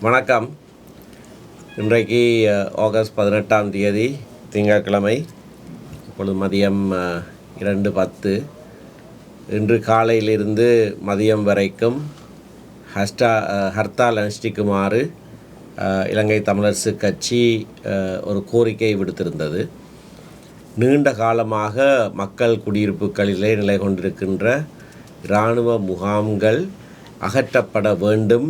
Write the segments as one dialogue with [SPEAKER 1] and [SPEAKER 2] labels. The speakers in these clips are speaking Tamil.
[SPEAKER 1] வணக்கம். இன்றைக்கு ஆகஸ்ட் 18ஆம் தேதி திங்கட்கிழமை. இப்பொழுது மதியம் 2:10. இன்று காலையிலிருந்து மதியம் வரைக்கும் ஹர்த்தால் அனுஷ்டிக்குமாறு இலங்கை தமிழரசு கட்சி ஒரு கோரிக்கை விடுத்திருந்தது. நீண்ட காலமாக மக்கள் குடியிருப்புகளிலே நிலை கொண்டிருக்கின்ற இராணுவ முகாம்கள் அகற்றப்பட வேண்டும்.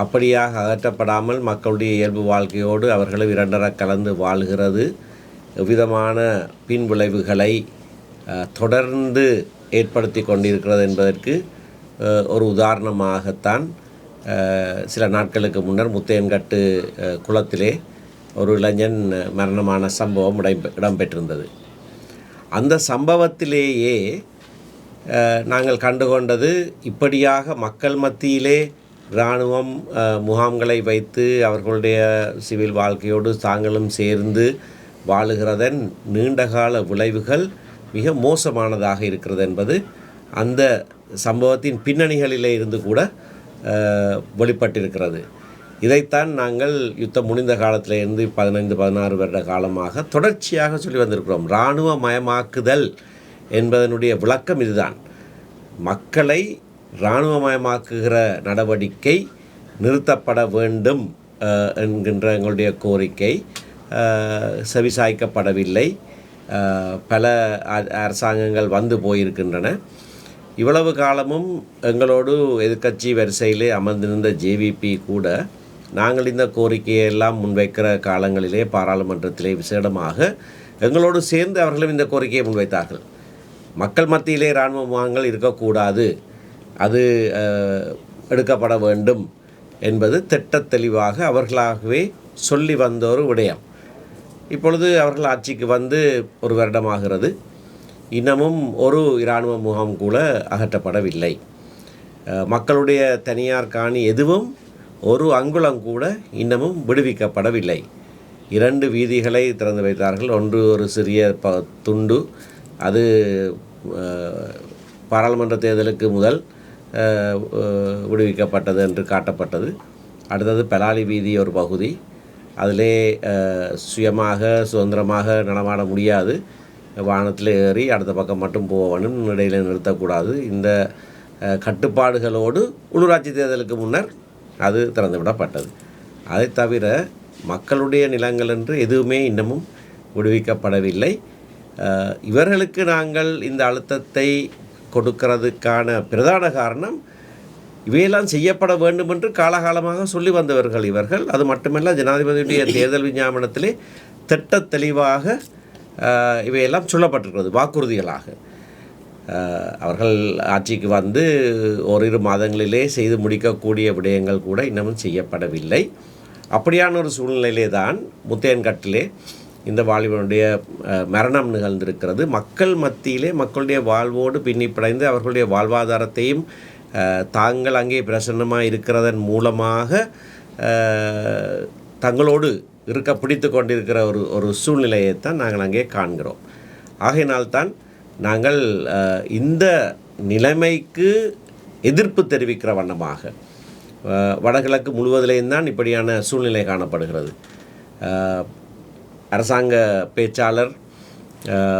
[SPEAKER 1] அப்படியாக அகற்றப்படாமல் மக்களுடைய இயல்பு வாழ்க்கையோடு அவர்களும் இரண்டர கலந்து வாழ்கிறது எவ்விதமான பின் விளைவுகளை தொடர்ந்து ஏற்படுத்தி கொண்டிருக்கிறது என்பதற்கு ஒரு உதாரணமாகத்தான் சில நாட்களுக்கு முன்னர் முத்தையன்கட்டு குளத்திலே ஒரு இளைஞன் மரணமான சம்பவம் இடம்பெற்றிருந்தது. அந்த சம்பவத்திலேயே நாங்கள் கண்டுகொண்டது, இப்படியாக மக்கள் மத்தியிலே இராணுவம் முகாம்களை வைத்து அவர்களுடைய சிவில் வாழ்க்கையோடு தாங்களும் சேர்ந்து வாழுகிறதன் நீண்டகால விளைவுகள் மிக மோசமானதாக இருக்கிறது என்பது அந்த சம்பவத்தின் பின்னணிகளிலே இருந்து கூட வெளிப்பட்டிருக்கிறது. இதைத்தான் நாங்கள் யுத்தம் முடிந்த காலத்திலிருந்து 15-16 வருட காலமாக தொடர்ச்சியாக சொல்லி வந்திருக்கிறோம். இராணுவ மயமாக்குதல் என்பதனுடைய விளக்கம் இதுதான். மக்களை இராணுவமயமாக்குகிற நடவடிக்கை நிறுத்தப்பட வேண்டும் என்கின்ற எங்களுடைய கோரிக்கை செவிசாய்க்கப்படவில்லை. பல அரசாங்கங்கள் வந்து போயிருக்கின்றன. இவ்வளவு காலமும் எங்களோடு எதிர்க்கட்சி வரிசையிலே அமர்ந்திருந்த ஜேவிபி கூட நாங்கள் இந்த கோரிக்கையெல்லாம் முன்வைக்கிற காலங்களிலே பாராளுமன்றத்திலே விசேடமாக எங்களோடு சேர்ந்து அவர்களும் இந்த கோரிக்கையை முன்வைத்தார்கள். மக்கள் மத்தியிலே இராணுவ முகாம்கள் இருக்கக்கூடாது, அது எடுக்கப்பட வேண்டும் என்பது திட்ட தெளிவாக அவர்களாகவே சொல்லி வந்த ஒரு விடயம். இப்பொழுது அவர்கள் ஆட்சிக்கு வந்து ஒரு வருடமாகிறது. இன்னமும் ஒரு இராணுவ முகாம் கூட அகற்றப்படவில்லை. மக்களுடைய தனியார் காணி எதுவும் ஒரு அங்குலம் கூட இன்னமும் விடுவிக்கப்படவில்லை. 2 வீதிகளை திறந்து வைத்தார்கள். ஒன்று ஒரு சிறிய துண்டு, அது பாராளுமன்ற தேர்தலுக்கு முதல் விடுவிக்கப்பட்டது என்று காட்டப்பட்டது. அடுத்தது பலாலி வீதி ஒரு பகுதி, அதிலே சுயமாக சுதந்திரமாக நடமாட முடியாது. வாகனத்தில் ஏறி அடுத்த பக்கம் மட்டும் போகணும், இடையில் நிறுத்தக்கூடாது. இந்த கட்டுப்பாடுகளோடு உள்ளூராட்சி தேர்தலுக்கு முன்னர் அது திறந்துவிடப்பட்டது. அதை தவிர மக்களுடைய நிலங்கள் என்று எதுவுமே இன்னமும் விடுவிக்கப்படவில்லை. இவர்களுக்கு நாங்கள் இந்த அழுத்தத்தை கொடுக்கிறதுக்கான பிரதான காரணம், இவையெல்லாம் செய்யப்பட வேண்டும் என்று காலகாலமாக சொல்லி வந்தவர்கள் இவர்கள். அது மட்டுமல்ல, ஜனாதிபதியுடைய தேர்தல் விஞ்ஞாபனத்திலே திட்ட தெளிவாக இவையெல்லாம் சொல்லப்பட்டிருக்கிறது வாக்குறுதிகளாக. அவர்கள் ஆட்சிக்கு வந்து ஓரிரு மாதங்களிலே செய்து முடிக்கக்கூடிய விடயங்கள் கூட இன்னமும் செய்யப்படவில்லை. அப்படியான ஒரு சூழ்நிலையிலே தான் முத்தையன்கட்டிலே இந்த வாலிபனுடைய மரணம் நிகழ்ந்திருக்கிறது. மக்கள் மத்தியிலே மக்களுடைய வாழ்வோடு பின்னி பிணைந்து அவர்களுடைய வாழ்வாதாரத்தையும் தாங்கள் அங்கே பிரசன்னமாக இருக்கிறதன் மூலமாக தங்களோடு இருக்க பிடித்து கொண்டிருக்கிற ஒரு சூழ்நிலையைத்தான் நாங்கள் அங்கே காண்கிறோம். ஆகையினால்தான் நாங்கள் இந்த நிலைமைக்கு எதிர்ப்பு தெரிவிக்கிற வண்ணமாக வடகிழக்கு முழுவதிலேயும் தான் இப்படியான சூழ்நிலை காணப்படுகிறது. அரசாங்க பேச்சாளர்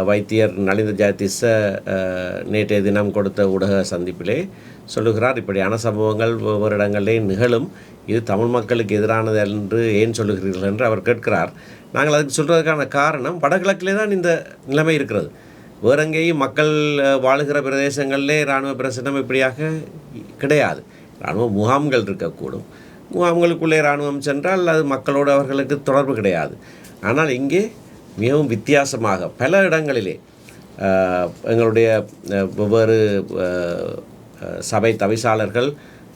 [SPEAKER 1] வைத்தியர் நலிந்த ஜெயதிஸ நேற்றைய தினம் கொடுத்த ஊடக சந்திப்பிலே சொல்லுகிறார், இப்படியான சம்பவங்கள் ஒவ்வொரு இடங்களிலே நிகழும், இது தமிழ் மக்களுக்கு எதிரானது என்று ஏன் சொல்லுகிறீர்கள் என்று அவர் கேட்கிறார். நாங்கள் அதுக்கு சொல்கிறதுக்கான காரணம், வடகிழக்கிலே தான் இந்த நிலைமை இருக்கிறது. வேறெங்கேயும் மக்கள் வாழுகிற பிரதேசங்களிலே இராணுவ பிரசனம் இப்படியாக கிடையாது. இராணுவ முகாம்கள் இருக்கக்கூடும். முகாம்களுக்குள்ளே இராணுவம் சென்றால் அது மக்களோடு அவர்களுக்கு தொடர்பு கிடையாது. ஆனால் இங்கே மிகவும் வித்தியாசமாக பல இடங்களிலே எங்களுடைய வெவ்வேறு சபை தவிசாளர்கள்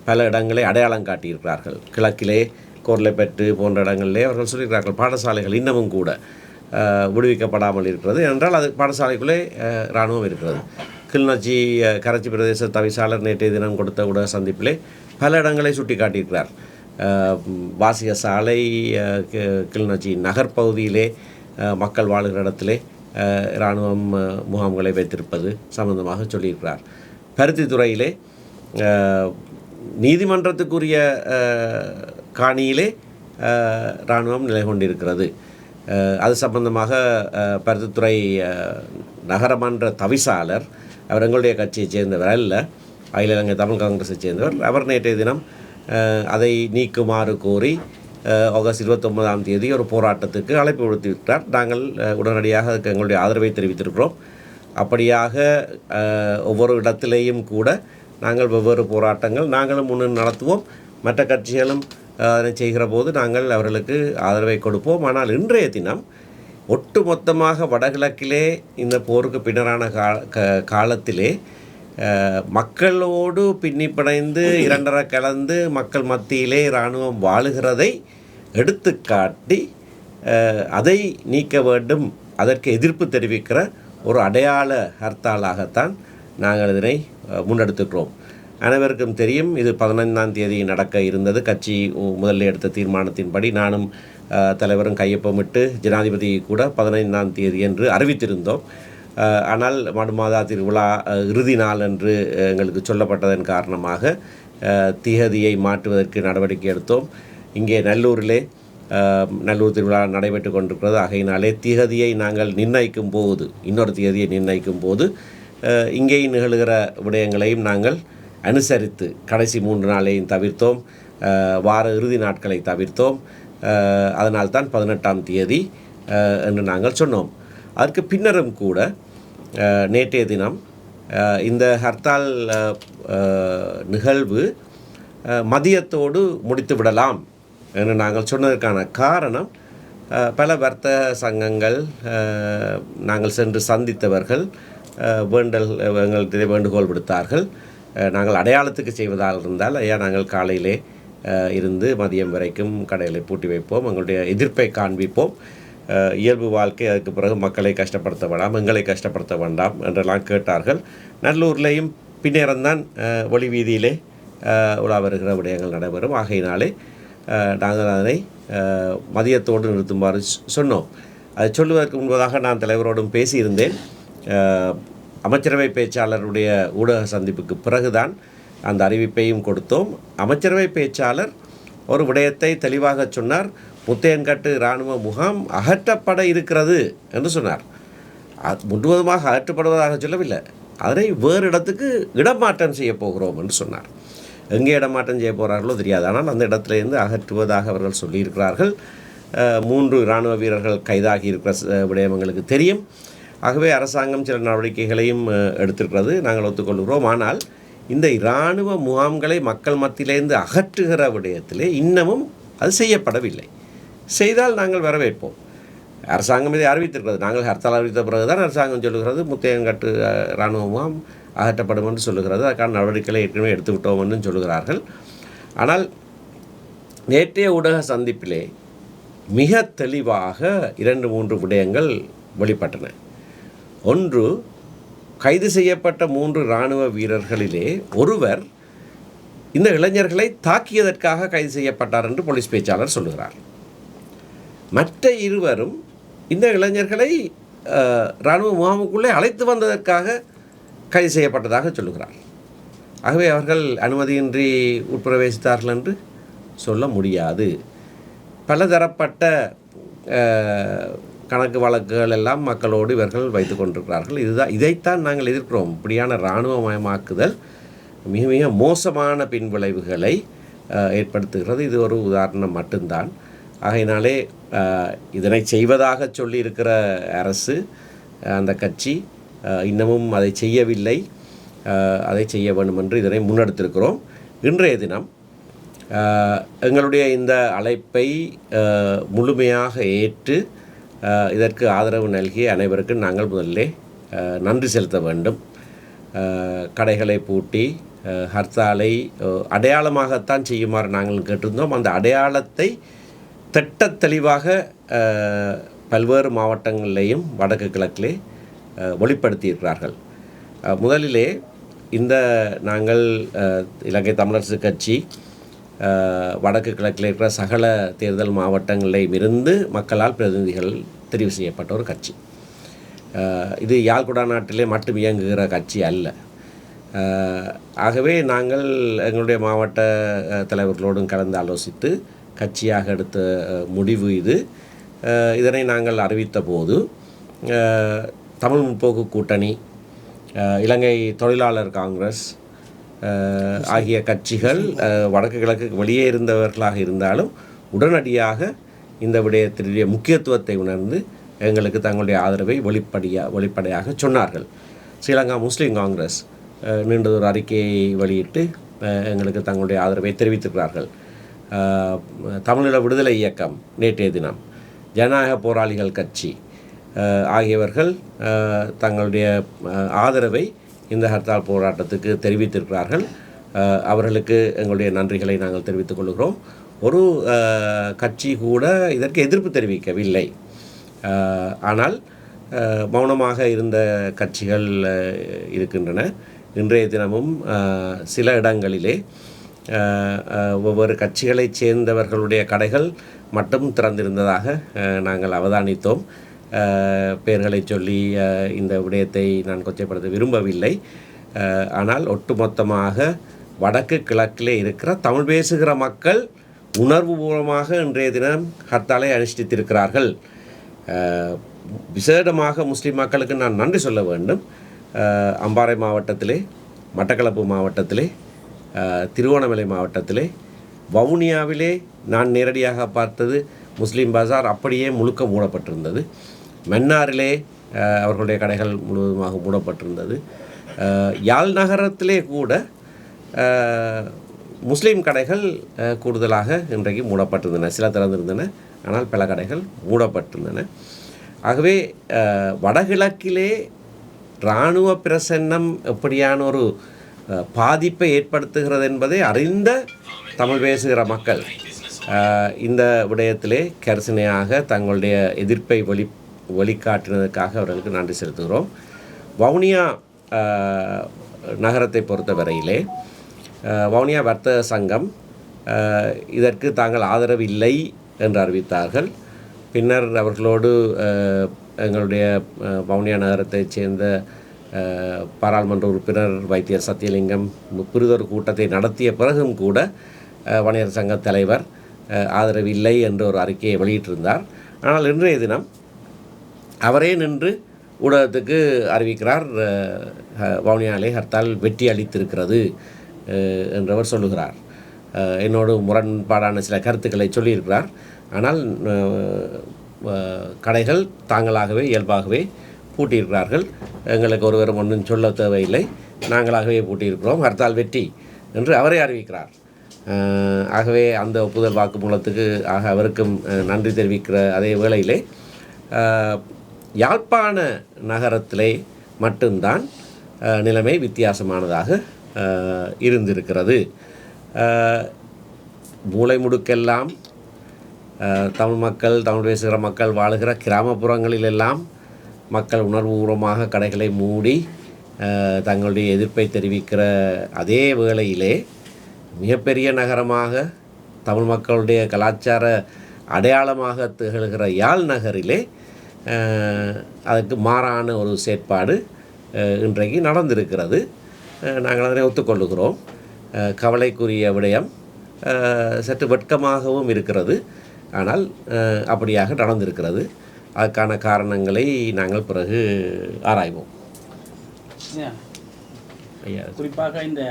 [SPEAKER 1] பல இடங்களை அடையாளம் காட்டியிருக்கிறார்கள். கிழக்கிலே கோர்லைப்பெட்டு போன்ற இடங்களிலே அவர்கள் சொல்லியிருக்கிறார்கள், பாடசாலைகள் இன்னமும் கூட விடுவிக்கப்படாமல் இருக்கிறது என்றால் அது பாடசாலைக்குள்ளே இராணுவம் இருக்கிறது. கிளிநொச்சி கரைச்சி பிரதேச தவிசாளர் நேற்றைய தினம் கொடுத்த ஊடக சந்திப்பிலே பல இடங்களை சுட்டி காட்டியிருக்கிறார். வாசிக சாலை, கிளிநொச்சி நகர்ப்பகுதியிலே மக்கள் வாழுகிற இடத்திலே இராணுவம் முகாம்களை வைத்திருப்பது சம்பந்தமாக சொல்லியிருக்கிறார். பருத்தித்துறையிலே நீதிமன்றத்துக்குரிய காணியிலே இராணுவம் நிலை கொண்டிருக்கிறது. அது சம்பந்தமாக பருத்தித்துறை நகரமன்ற தவிசாளர், அவர் எங்களுடைய கட்சியைச் சேர்ந்தவர் அல்ல, அகில இலங்கை தமிழ் காங்கிரஸைச் சேர்ந்தவர். அவர் நேற்றைய தினம் அதை நீக்குமாறு கோரி ஆகஸ்ட் 29ஆம் தேதி ஒரு போராட்டத்துக்கு அழைப்பு விடுத்திருக்கிறார். நாங்கள் உடனடியாக அதுக்கு எங்களுடைய ஆதரவை தெரிவித்திருக்கிறோம். அப்படியாக ஒவ்வொரு இடத்திலேயும் கூட நாங்கள் வெவ்வேறு போராட்டங்கள் நாங்களும் முன்னின்று நடத்துவோம். மற்ற கட்சிகளும் அதனை செய்கிற போது நாங்கள் அவர்களுக்கு ஆதரவை கொடுப்போம். ஆனால் இன்றைய தினம் ஒட்டுமொத்தமாக வடகிழக்கிலே இந்த போருக்கு பின்னரான காலத்திலே மக்களோடு பின்னிப்படைந்து இரண்டரை கலந்து மக்கள் மத்தியிலே இராணுவம் வாழுகிறதை எடுத்து காட்டி அதை நீக்க வேண்டும், அதற்கு எதிர்ப்பு தெரிவிக்கிற ஒரு அடையாள ஹர்த்தாலாகத்தான் நாங்கள் இதனை முன்னெடுத்துக்கிறோம். அனைவருக்கும் தெரியும், இது 15ஆம் தேதி நடக்க இருந்தது. கட்சி முதலில் எடுத்த தீர்மானத்தின்படி நானும் தலைவரும் கையொப்பமிட்டு ஜனாதிபதி கூட 15ஆம் தேதி என்று அறிவித்திருந்தோம். ஆனால் மடுமாதா திருவிழா இறுதி நாள் என்று எங்களுக்கு சொல்லப்பட்டதன் காரணமாக திகதியை மாற்றுவதற்கு நடவடிக்கை எடுத்தோம். இங்கே நல்லூரிலே நல்லூர் திருவிழா நடைபெற்று கொண்டிருக்கிறது. ஆகையினாலே திகதியை நாங்கள் நிர்ணயிக்கும் போது, இன்னொரு திகதியை நிர்ணயிக்கும் போது இங்கேயும் நிகழ்கிற விடயங்களையும் நாங்கள் அனுசரித்து கடைசி 3 நாளையும் தவிர்த்தோம், வார இறுதி நாட்களை தவிர்த்தோம். அதனால்தான் 18ஆம் தேதி என்று நாங்கள் சொன்னோம். அதற்கு பின்னரும் கூட நேற்றைய தினம் இந்த ஹர்த்தால் நிகழ்வு மதியத்தோடு முடித்து விடலாம் என்று நாங்கள் சொன்னதற்கான காரணம், பல வர்த்தக சங்கங்கள், நாங்கள் சென்று சந்தித்தவர்கள் எங்களுக்கு வேண்டுகோள் விடுத்தார்கள். நாங்கள் அடையாளத்துக்கு செய்வதாக இருந்தால் ஐயா நாங்கள் காலையிலே இருந்து மதியம் வரைக்கும் கடைகளை பூட்டி வைப்போம், எங்களுடைய எதிர்ப்பை காண்பிப்போம், இயல்பு வாழ்க்கை, அதுக்கு பிறகு மக்களை கஷ்டப்படுத்த வேண்டாம், எங்களை கஷ்டப்படுத்த வேண்டாம் என்றெல்லாம் கேட்டார்கள். நல்லூர்லேயும் பின்னேறந்தான் ஒளி வீதியிலே உலா வருகிற விடயங்கள் நடைபெறும். ஆகையினாலே நாங்கள் அதனை மதியத்தோடு நிறுத்துமாறு சொன்னோம். அதை சொல்லுவதற்கு முன்பதாக நான் தலைவரோடும் பேசியிருந்தேன். அமைச்சரவை பேச்சாளருடைய ஊடக சந்திப்புக்கு பிறகுதான் அந்த அறிவிப்பையும் கொடுத்தோம். அமைச்சரவை பேச்சாளர் ஒரு விடயத்தை தெளிவாக சொன்னார். முத்தையன்கட்டு இராணுவ முகாம் அகற்றப்பட இருக்கிறது என்று சொன்னார். முழுவதுமாக அகற்றப்படுவதாக சொல்லவில்லை, அதனை வேறு இடத்துக்கு இடமாற்றம் செய்ய போகிறோம் என்று சொன்னார். எங்கே இடமாற்றம் செய்ய போகிறார்களோ தெரியாது, ஆனால் அந்த இடத்துலேருந்து அகற்றுவதாக அவர்கள் சொல்லியிருக்கிறார்கள். 3 இராணுவ வீரர்கள் கைதாகி இருக்கிற விடயம் எங்களுக்கு தெரியும். ஆகவே அரசாங்கம் சில நடவடிக்கைகளையும் எடுத்திருக்கிறது, நாங்கள் ஒத்துக்கொள்கிறோம். ஆனால் இந்த இராணுவ முகாம்களை மக்கள் மத்தியிலேருந்து அகற்றுகிற விடயத்திலே இன்னமும் அது செய்யப்படவில்லை. செய்தால் நாங்கள் வரவேற்போம். அரசாங்கம் இதை அறிவித்திருக்கிறது. நாங்கள் ஹர்த்தால் அறிவித்த பிறகுதான் அரசாங்கம் சொல்லுகிறது முத்தையன்கட்டு இராணுவ முகாம் அகற்றப்படும் என்று சொல்லுகிறது. அதுக்கான நடவடிக்கைகளை ஏற்கனவே எடுத்து விட்டோம் என்று சொல்லுகிறார்கள். ஆனால் நேற்றைய ஊடக சந்திப்பிலே மிக தெளிவாக 2-3 விடயங்கள் வெளிப்பட்டன. ஒன்று, கைது செய்யப்பட்ட 3 இராணுவ வீரர்களிலே ஒருவர் இந்த இளைஞர்களை தாக்கியதற்காக கைது செய்யப்பட்டார் என்று போலீஸ் பேச்சாளர் சொல்லுகிறார். மற்ற 2 இந்த இளைஞர்களை இராணுவ முகாமுக்குள்ளே அழைத்து வந்ததற்காக கைது செய்யப்பட்டதாக சொல்லுகிறார். ஆகவே அவர்கள் அனுமதியின்றி உட்பிரவேசித்தார்கள் என்று சொல்ல முடியாது. பலதரப்பட்ட கணக்கு வழக்குகள் எல்லாம் மக்களோடு இவர்கள் வைத்து கொண்டிருக்கிறார்கள். இதைத்தான் நாங்கள் எதிர்க்கிறோம். இப்படியான இராணுவமயமாக்குதல் மிக மிக மோசமான பின்விளைவுகளை ஏற்படுத்துகிறது. இது ஒரு உதாரணம் மட்டும்தான். ஆகையினாலே இதனை செய்வதாக சொல்லியிருக்கிற அரசு, அந்த கட்சி இன்னமும் அதை செய்யவில்லை. அதை செய்ய வேண்டும் என்று இதனை முன்னெடுத்திருக்கிறோம். இன்றைய தினம் எங்களுடைய இந்த அழைப்பை முழுமையாக ஏற்று இதற்கு ஆதரவு நல்கிய அனைவருக்கும் நாங்கள் முதல்ல நன்றி செலுத்த வேண்டும். கடைகளை பூட்டி ஹர்த்தாலை அடையாளமாகத்தான் செய்யுமாறு நாங்கள் கேட்டிருந்தோம். அந்த அடையாளத்தை திட்ட தெளிவாக பல்வேறு மாவட்டங்களிலேயும் வடக்கு கிழக்கிலே வெளிப்படுத்தியிருக்கிறார்கள். முதலிலே இந்த நாங்கள் இலங்கை தமிழரசு கட்சி வடக்கு கிழக்கில் இருக்கிற சகல தேர்தல் மாவட்டங்களிலும் இருந்து மக்களால் பிரதிநிதிகள் தெரிவு செய்யப்பட்ட ஒரு கட்சி. இது யாழ்குடா நாட்டிலே மட்டும் இயங்குகிற கட்சி அல்ல. ஆகவே நாங்கள் எங்களுடைய மாவட்ட தலைவர்களோடும் கலந்து ஆலோசித்து கட்சியாக எடுத்த முடிவு இது. இதனை நாங்கள் அறிவித்த போது தமிழ் முற்போக்கு கூட்டணி, இலங்கை தொழிலாளர் காங்கிரஸ் ஆகிய கட்சிகள் வடக்கு கிழக்கு வெளியே இருந்தவர்களாக இருந்தாலும் உடனடியாக இந்த விடயத்தினுடைய முக்கியத்துவத்தை உணர்ந்து எங்களுக்கு தங்களுடைய ஆதரவை வெளிப்படையாக சொன்னார்கள். ஸ்ரீலங்கா முஸ்லீம் காங்கிரஸ் நீண்டதொரு அறிக்கையை வெளியிட்டு எங்களுக்கு தங்களுடைய ஆதரவை தெரிவித்திருக்கிறார்கள். தமிழீழ விடுதலை இயக்கம் நேற்றைய தினம், ஜனநாயக போராளிகள் கட்சி ஆகியவர்கள் தங்களுடைய ஆதரவை இந்த ஹர்த்தால் போராட்டத்துக்கு தெரிவித்திருக்கிறார்கள். அவர்களுக்கு எங்களுடைய நன்றிகளை நாங்கள் தெரிவித்துக் கொள்கிறோம். ஒரு கட்சி கூட இதற்கு எதிர்ப்பு தெரிவிக்கவில்லை. ஆனால் மௌனமாக இருந்த கட்சிகள் இருக்கின்றன. இன்றைய தினமும் சில இடங்களிலே ஒவ்வொரு கட்சிகளைச் சேர்ந்தவர்களுடைய கடைகள் மட்டும் திறந்திருந்ததாக நாங்கள் அவதானித்தோம். பெயர்களை சொல்லி இந்த விடயத்தை நான் கொச்சைப்படுத்த விரும்பவில்லை. ஆனால் ஒட்டுமொத்தமாக வடக்கு கிழக்கிலே இருக்கிற தமிழ் பேசுகிற மக்கள் உணர்வுபூர்வமாக இன்றைய தினம் ஹர்த்தாலை அனுஷ்டித்திருக்கிறார்கள். விசேடமாக முஸ்லீம் மக்களுக்கு நான் நன்றி சொல்ல வேண்டும். அம்பாறை மாவட்டத்திலே, மட்டக்களப்பு மாவட்டத்திலே, திருவோணமலை மாவட்டத்திலே, வவுனியாவிலே நான் நேரடியாக பார்த்தது முஸ்லீம் பஜார் அப்படியே முழுக்க மூடப்பட்டிருந்தது. மன்னாரிலே அவர்களுடைய கடைகள் முழுவதுமாக மூடப்பட்டிருந்தது. யாழ் நகரத்திலே கூட முஸ்லீம் கடைகள் கூடுதலாக இன்றைக்கு மூடப்பட்டிருந்தன. சில திறந்திருந்தன, ஆனால் பல கடைகள் மூடப்பட்டிருந்தன. ஆகவே வடகிழக்கிலே இராணுவ பிரசன்னம் எப்படியான ஒரு பாதிப்பை ஏற்படுத்துகிறது என்பதை அறிந்த தமிழ் பேசுகிற மக்கள் இந்த விடயத்திலே கரிசனையாக தங்களுடைய எதிர்ப்பை வெளிக்காட்டினதுக்காக அவர்களுக்கு நன்றி செலுத்துகிறோம். வவுனியா நகரத்தை பொறுத்த வரையிலே வவுனியா வர்த்தக சங்கம் இதற்கு தாங்கள் ஆதரவு இல்லை என்று அறிவித்தார்கள். பின்னர் அவர்களோடு எங்களுடைய வவுனியா நகரத்தைச் சேர்ந்த பாராளுமன்ற உறுப்பினர் வைத்தியர் சத்தியலிங்கம் புரிதொரு கூட்டத்தை நடத்திய பிறகும் கூட வணிகர் சங்க தலைவர் ஆதரவு இல்லை என்ற ஒரு அறிக்கையை வெளியிட்டிருந்தார். ஆனால் இன்றைய தினம் அவரே நின்று ஊடகத்துக்கு அறிவிக்கிறார், வவுனியாவிலே ஹர்த்தால் வெற்றி அளித்திருக்கிறது என்றவர் சொல்லுகிறார். என்னோடு முரண்பாடான சில கருத்துக்களை சொல்லியிருக்கிறார். ஆனால் கடைகள் தாங்களாகவே இயல்பாகவே பூட்டியிருக்கிறார்கள். எங்களுக்கு ஒருவரும் ஒன்றும் சொல்ல தேவையில்லை, நாங்களாகவே பூட்டியிருக்கிறோம், ஹர்த்தால் வெற்றி என்று அவரே அறிவிக்கிறார். ஆகவே அந்த ஒப்புதல் வாக்குமூலத்துக்கு அவருக்கும் நன்றி தெரிவிக்கிற அதே வேளையிலே யாழ்ப்பாண நகரத்திலே மட்டும்தான் நிலைமை வித்தியாசமானதாக இருந்திருக்கிறது. மூலை முடுக்கெல்லாம் தமிழ் மக்கள், தமிழ் பேசுகிற மக்கள் வாழுகிற கிராமப்புறங்களிலெல்லாம் மக்கள் உணர்வுபூர்வமாக கடைகளை மூடி தங்களுடைய எதிர்ப்பை தெரிவிக்கிற அதே வேளையிலே மிகப்பெரிய நகரமாக தமிழ் மக்களுடைய கலாச்சார அடையாளமாக திகழ்கிற யாழ் நகரிலே அதுக்கு மாறான ஒரு செயற்பாடு இன்றைக்கு நடந்திருக்கிறது. நாங்கள் அதனை ஒத்துக்கொள்ளுகிறோம். கவலைக்குரிய விடயம், சற்று வெட்கமாகவும் இருக்கிறது. ஆனால் அப்படியாக நடந்திருக்கிறது. அதுக்கான காரணங்களை நாங்கள் பிறகு ஆராய்வோம்.
[SPEAKER 2] குறிப்பாக இந்த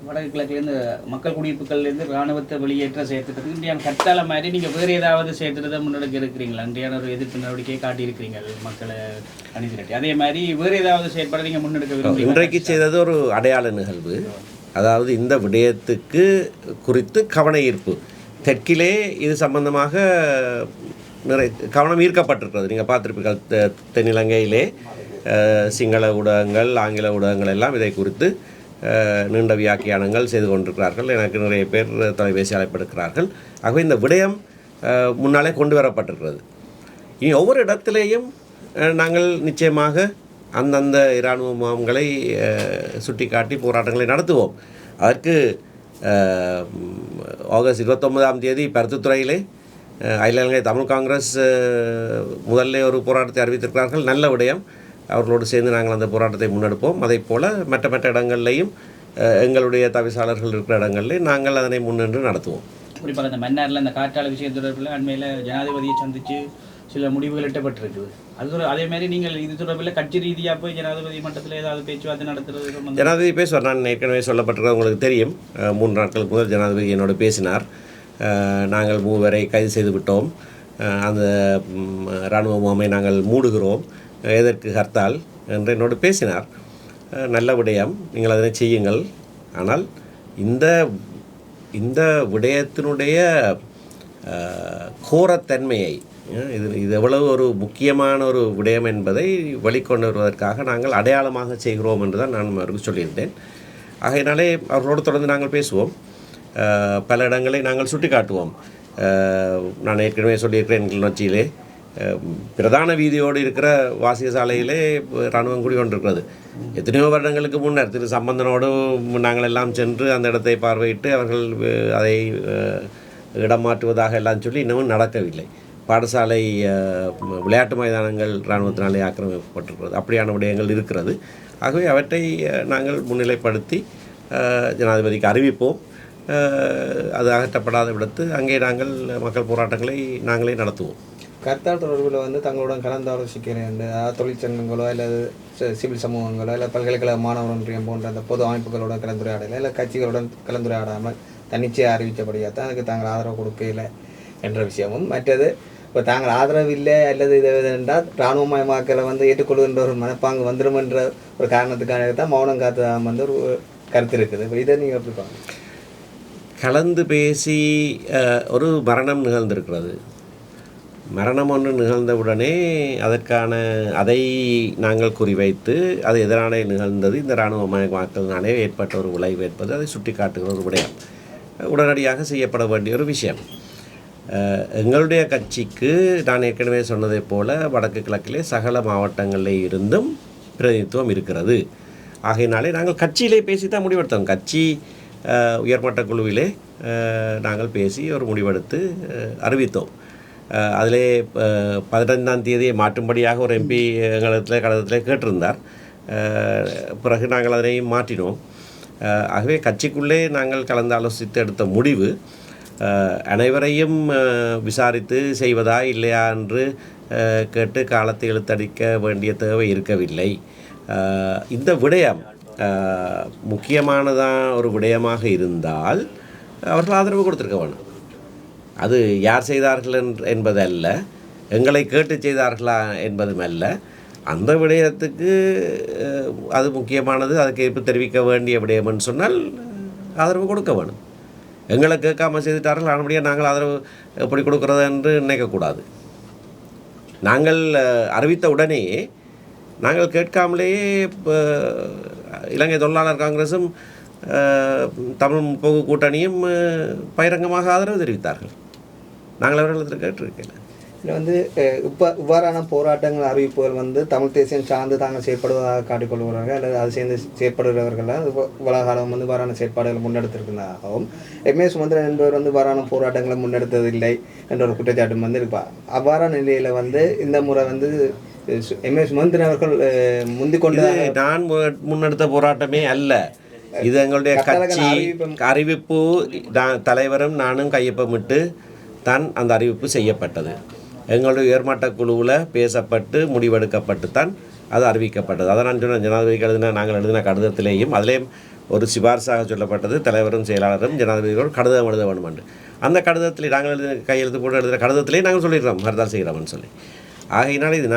[SPEAKER 2] வடக்கு கிழக்குலேருந்து மக்கள் குடியிருப்புகள்லேருந்து இராணுவத்தை வெளியேற்ற செயற்திட்டத்துக்கு இன்றையான கட்டாள மாதிரி நீங்கள் வேறு ஏதாவது செயற்திட்டத்தை முன்னெடுக்க இருக்கிறீங்களா? இன்றையான ஒரு எதிர்ப்பு நடவடிக்கையை காட்டியிருக்கிறீங்க மக்களை அணிதிரட்டி. அதே மாதிரி வேறு ஏதாவது செயற்பாடு நீங்கள் முன்னெடுக்க விரும்புகிறீங்க?
[SPEAKER 1] இன்றைக்கு செய்தது ஒரு அடையாள நிகழ்வு. அதாவது இந்த விடயத்துக்கு குறித்து கவன ஈர்ப்பு, தெற்கிலே இது சம்பந்தமாக நிறைய கவனம் ஈர்க்கப்பட்டிருக்கிறது. நீங்கள் பார்த்துருப்பீர்கள், தென்னிலங்கையிலே சிங்கள ஊடகங்கள், ஆங்கில ஊடகங்கள் எல்லாம் இதை குறித்து நீண்ட வியாக்கியானங்கள் செய்து கொண்டிருக்கிறார்கள். எனக்கு நிறைய பேர் தொலைபேசி அழைப்பெடுக்கிறார்கள். ஆகவே இந்த விடயம் முன்னாலே கொண்டு வரப்பட்டிருக்கிறது. இனி ஒவ்வொரு இடத்திலேயும் நாங்கள் நிச்சயமாக அந்தந்த இராணுவ முகாம்களை சுட்டி காட்டி போராட்டங்களை நடத்துவோம். அதற்கு ஆகஸ்ட் 29ஆம் தேதி பருத்தித்துறையிலே அகில இலங்கை தமிழ் காங்கிரஸ் முதல்ல ஒரு போராட்டத்தை அறிவித்திருக்கிறார்கள். நல்ல விடயம். அவர்களோடு சேர்ந்து நாங்கள் அந்த போராட்டத்தை முன்னெடுப்போம். அதே போல் மற்ற இடங்கள்லையும் எங்களுடைய தவிசாளர்கள் இருக்கிற இடங்களில் நாங்கள் அதனை முன்னின்று நடத்துவோம்.
[SPEAKER 2] குறிப்பாக இந்த மன்னாரில் இந்த காற்றாலை விஷயம் தொடர்பில் அண்மையில் ஜனாதிபதியை சந்தித்து சில முடிவுகள் எட்டப்பட்டிருக்குது. அதே மாதிரி நீங்கள் இது தொடர்பில் கட்சி ரீதியாக போய் ஜனாதிபதி மட்டத்தில் ஏதாவது பேச்சுவார்த்தை நடத்துறது?
[SPEAKER 1] ஜனாதிபதி பேசுவார். நான் ஏற்கனவே சொல்லப்பட்டிருக்க உங்களுக்கு தெரியும். 3 நாட்களுக்கு முதல் ஜனாதிபதி என்னோடு பேசினார். நாங்கள் 3 பேரை கைது செய்து விட்டோம், அந்த இராணுவ முகாமை நாங்கள் மூடுகிறோம், எதற்கு ஹர்த்தால் என்று என்னோடு பேசினார். நல்ல விடயம், நீங்கள் அதனை செய்யுங்கள். ஆனால் இந்த விடயத்தினுடைய கோரத்தன்மையை, இது எவ்வளவு ஒரு முக்கியமான ஒரு விடயம் என்பதை வெளிக்கொண்டு வருவதற்காக நாங்கள் அடையாளமாக செய்கிறோம் என்று தான் நான் அவருக்கு சொல்லியிருந்தேன். ஆகையினாலே அவர்களோடு தொடர்ந்து நாங்கள் பேசுவோம், பல இடங்களை நாங்கள் சுட்டி காட்டுவோம். நான் ஏற்கனவே சொல்லியிருக்கிறேன், கிளிநொச்சியிலே பிரதான வீதியோடு இருக்கிற வாசிய சாலையிலே இராணுவம் குடிகொண்டிருக்கிறது. எத்தனையோ வருடங்களுக்கு முன்னர் திரு சம்பந்தனோடு நாங்கள் எல்லாம் சென்று அந்த இடத்தை பார்வையிட்டு அவர்கள் அதை இடம் மாற்றுவதாக எல்லாம் சொல்லி இன்னமும் நடக்கவில்லை. பாடசாலை விளையாட்டு மைதானங்கள் இராணுவத்தினாலே ஆக்கிரமிக்கப்பட்டிருக்கிறது. அப்படியான விடயங்கள் இருக்கிறது. ஆகவே அவற்றை நாங்கள் முன்னிலைப்படுத்தி ஜனாதிபதிக்கு அறிவிப்போம். அது அகற்றப்படாத விடத்து அங்கே நாங்கள் மக்கள் போராட்டங்களை நாங்களே நடத்துவோம்.
[SPEAKER 3] கர்த்தால் தொடர்பில் வந்து தங்களுடன் கலந்தாலோசிக்கிறேன், தொழிற்சங்கங்களோ அல்லது சிவில் சமூகங்களோ இல்லை பல்கலைக்கழக மாணவர் ஒன்றியம் போன்ற அந்த பொது அமைப்புகளோட கலந்துரையாடலை இல்லை கட்சிகளுடன் கலந்துரையாடாமல் தன்னிச்சையாக அறிவித்தபடியாக தான் அதுக்கு தாங்கள் ஆதரவு கொடுக்கல என்ற விஷயமும், மற்றது இப்போ தாங்கள் ஆதரவு இல்லை அல்லது இது என்றால் இராணுவமயமாக்கலை வந்து ஏற்றுக்கொள்கின்ற ஒரு மனப்பாங்கு வந்துடும் என்ற ஒரு காரணத்துக்காக தான் மௌனம் காத்ததாக வந்து ஒரு கருத்து இருக்குது. இப்போ இதை நீங்கள் எப்படி பாருங்கள்?
[SPEAKER 1] கலந்து பேசி ஒரு மரணம் நிகழ்ந்திருக்கிறது. மரணம் ஒன்று நிகழ்ந்தவுடனே அதை நாங்கள் குறிவைத்து அது எதனாலே நிகழ்ந்தது, இந்த இராணுவமயமாக்கலினாலே ஏற்பட்ட ஒரு விளைவு என்பது அதை சுட்டி காட்டுகிற ஒரு விடயம், உடனடியாக செய்யப்பட வேண்டிய ஒரு விஷயம். எங்களுடைய கட்சிக்கு நான் ஏற்கனவே சொன்னதைப் போல வடக்கு கிழக்கிலே சகல மாவட்டங்களில் இருந்தும் பிரதிநிதித்துவம் இருக்கிறது. ஆகையினாலே நாங்கள் கட்சியிலே பேசி தான் முடிவெடுத்தோம். கட்சி உயர்மட்ட குழுவிலே நாங்கள் பேசி ஒரு முடிவெடுத்து அறிவித்தோம். அதிலே 15ஆம் தேதியை மாற்றும்படியாக ஒரு எம்பி எங்களிடத்தில் கழகத்தில் கேட்டிருந்தார். பிறகு நாங்கள் அதனை மாற்றினோம். ஆகவே கட்சிக்குள்ளே நாங்கள் கலந்து ஆலோசித்து எடுத்த முடிவு அனைவரையும் விசாரித்து செய்வதா இல்லையா என்று கேட்டு காலத்தை இழுத்தடிக்க வேண்டிய தேவை இருக்கவில்லை. இந்த விடயம் முக்கியமானதான் ஒரு விடயமாக இருந்தால் அவர்கள் ஆதரவு கொடுத்துருக்க வேணும். அது யார் செய்தார்கள் என்பதல்ல, எங்களை கேட்டு செய்தார்களா என்பதும் அல்ல. அந்த விடயத்துக்கு அது முக்கியமானது, அதுக்கு எதிர்ப்பு தெரிவிக்க வேண்டிய விடயம்னு சொன்னால் ஆதரவு கொடுக்க வேணும். எங்களை கேட்காமல் செய்துட்டார்கள், ஆனபடியாக நாங்கள் ஆதரவு எப்படி கொடுக்குறது என்று நினைக்கக்கூடாது. நாங்கள் அறிவித்த உடனே நாங்கள் கேட்காமலேயே இலங்கை தொழிலாளர் காங்கிரஸும் தமிழ் முற்போக்கு கூட்டணியும் பகிரங்கமாக ஆதரவு தெரிவித்தார்கள். நாங்கள் அவர்களுக்கு கேட்டிருக்கேன்.
[SPEAKER 3] இதில் வந்து இப்போ இவ்வாறான போராட்டங்கள் அறிவிப்புகள் வந்து தமிழ் தேசியம் சார்ந்து தாங்கள் செயற்படுவதாக காட்டிக்கொள்கிறார்கள் அல்லது அது சேர்ந்து செயற்படுகிறவர்கள் இவ்வளவு காலம் வந்து இவ்வாறான செயற்பாடுகளை முன்னெடுத்திருக்கிறதாகவும் எம்ஏ சுமந்திரன் என்பவர் வந்து இவ்வாறான போராட்டங்களை முன்னெடுத்ததில்லை என்ற ஒரு குற்றச்சாட்டும் வந்து இருப்பார். அவ்வாறான நிலையில் வந்து இந்த முறை வந்து எம்ஏ சுமந்திரன் அவர்கள் முந்திக்கொண்டு
[SPEAKER 1] நான் முன்னெடுத்த போராட்டமே அல்ல இது. எங்களுடைய கட்சி அறிவிப்பு தலைவரும் நானும் கையொப்பமிட்டு தான் அந்த அறிவிப்பு செய்யப்பட்டது. எங்களுடைய உயர்மட்ட குழுவில் பேசப்பட்டு முடிவெடுக்கப்பட்டு தான் அது அறிவிக்கப்பட்டது. அதை நான் சொன்ன ஜனாதிபதிக்கு நாங்கள் எழுதின கடிதத்திலேயும் அதிலேயும் ஒரு சிபாரிசாக சொல்லப்பட்டது, தலைவரும் செயலாளரும் ஜனாதிபதியோடு கடிதம் எழுத வேண்டும் என்று. அந்த கடிதத்தில் நாங்கள் கையெழுத்து போட்டு எழுதுகிற கடிதத்திலே நாங்கள் சொல்லிடுறோம் ஹர்த்தால் செய்கிறோம்னு சொல்லி. ஆகையினால் இது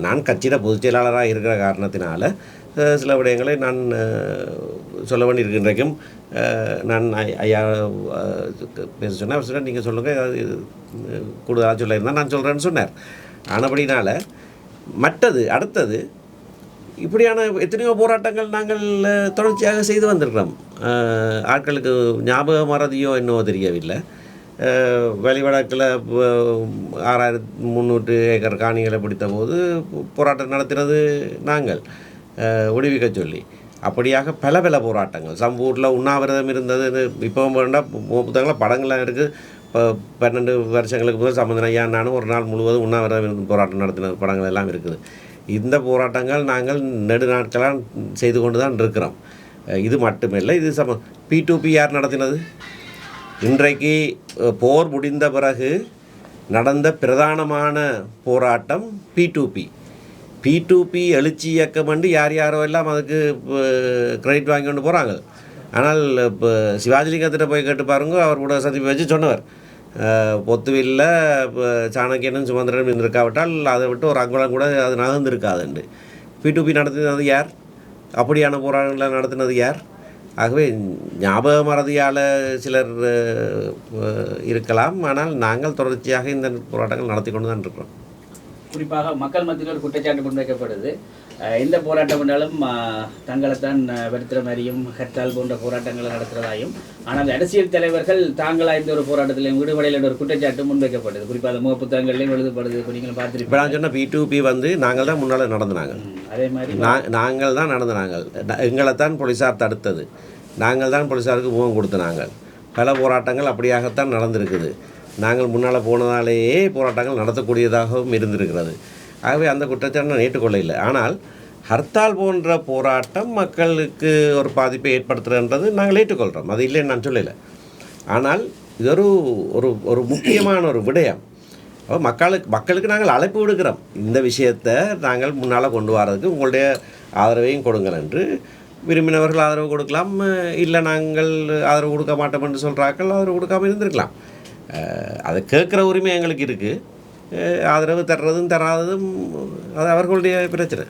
[SPEAKER 1] நான் கட்சியில் பொதுச் செயலாளராக இருக்கிற காரணத்தினால சில விடயங்களை நான் சொல்ல வேண்டியிருக்கின்றைக்கும் நான் ஐயா பேச சொன்னேன். அவர் சொன்னார், நீங்கள் சொல்லுங்கள், ஏதாவது கூடுதலாக சொல்லியிருந்தால் நான் சொல்கிறேன்னு சொன்னார். ஆனபடினால் அடுத்தது இப்படியான எத்தனையோ போராட்டங்கள் நாங்கள் தொடர்ச்சியாக செய்து வந்திருக்கிறோம். ஆட்களுக்கு ஞாபக மறதியோ என்னவோ தெரியவில்லை. வெளிவடக்கில் 6300 ஏக்கர் காணிகளை பிடித்த போது போராட்டம் நடத்தினது நாங்கள் விடுவிக்க சொல்லி. அப்படியாக பல போராட்டங்கள். சம்பூரில் உண்ணாவிரதம் இருந்தது. இப்போ வேண்டாம் புத்தகங்களில் படங்கள்லாம் இருக்குது. இப்போ 12 வருஷங்களுக்கு முதல் சம்பந்தன் ஐயா நானும் ஒரு நாள் முழுவதும் உண்ணாவிரதம் போராட்டம் நடத்தின படங்கள் எல்லாம் இருக்குது. இந்த போராட்டங்கள் நாங்கள் நெடு நாட்களாக செய்து கொண்டு தான் இருக்கிறோம். இது மட்டுமில்லை, இது P2P யார் நடத்தினது? இன்றைக்கு போர் முடிந்த பிறகு நடந்த பிரதானமான போராட்டம் P2P எழுச்சி இயக்கம் வந்து யார் யாரோ எல்லாம் அதுக்கு கிரெடிட் வாங்கி கொண்டு போகிறாங்க. ஆனால் இப்போ சிவாஜிலிங்கத்திட்ட போய் கேட்டு பாருங்க, அவர் கூட சந்திப்பு வச்சு சொன்னவர், பொத்துவில்ல சாணக்கியனும் சுமந்திரனும் இருந்திருக்காவிட்டால் அதை விட்டு ஒரு அங்குலம் கூட அது நகர்ந்திருக்காதுண்டு. P2P நடத்தினது யார்? அப்படியான போராட்டங்களை நடத்தினது யார்? ஆகவே ஞாபக மறதியால் சிலர் இருக்கலாம். ஆனால் நாங்கள் தொடர்ச்சியாக இந்த போராட்டங்கள் நடத்தி கொண்டு தான் இருக்கிறோம்.
[SPEAKER 2] குறிப்பாக மக்கள் மத்தியில் ஒரு குற்றச்சாட்டு முன்வைக்கப்படுது. எந்த போராட்டம் என்றாலும் தங்களைத்தான் வருத்துற மாதிரியும் ஹர்த்தால் போன்ற போராட்டங்களை நடத்துகிறதாயும், ஆனால் அரசியல் தலைவர்கள் தாங்களாக இந்த ஒரு போராட்டத்திலையும் விடுபடையில் ஒரு குற்றச்சாட்டு முன்வைக்கப்படுது. குறிப்பாக அந்த முக புத்தகங்கள்லையும் எழுதப்படுது. இப்போ நீங்கள் பார்த்துருப்பீங்க.
[SPEAKER 1] இப்போ நான் சொன்ன P2P வந்து நாங்கள் தான் முன்னால் நடந்தினாங்க.
[SPEAKER 2] அதே மாதிரி
[SPEAKER 1] நாங்கள் தான் நடந்தினாங்க. எங்களைத்தான் போலீஸார் தடுத்தது. நாங்கள் தான் போலீஸாருக்கு முகம் கொடுத்தனாங்க. பல போராட்டங்கள் அப்படியாகத்தான் நடந்திருக்குது. நாங்கள் முன்னால் போனதாலேயே போராட்டங்கள் நடத்தக்கூடியதாகவும் இருந்திருக்கிறது. ஆகவே அந்த குற்றச்சாட்டை நான் ஏற்றுக்கொள்ள இல்லை. ஆனால் ஹர்த்தால் போன்ற போராட்டம் மக்களுக்கு ஒரு பாதிப்பை ஏற்படுத்துகிறன்றது நாங்கள் ஏற்றுக்கொள்கிறோம். அது இல்லைன்னு நான் சொல்லலை. ஆனால் இது ஒரு முக்கியமான ஒரு விடயம். அப்போ மக்களுக்கு நாங்கள் அழைப்பு விடுக்கிறோம். இந்த விஷயத்தை நாங்கள் முன்னால் கொண்டு வரதுக்கு உங்களுடைய ஆதரவையும் கொடுங்கள் என்று. விரும்பினவர்கள் ஆதரவு கொடுக்கலாம், இல்லை நாங்கள் ஆதரவு கொடுக்க மாட்டோம் என்று சொல்கிறார்கள், ஆதரவு கொடுக்காமல் இருந்திருக்கலாம். அதை கேட்குற உரிமை எங்களுக்கு இருக்குது. ஆதரவு தர்றதும் தராததும் அது அவர்களுடைய பிரச்சனை.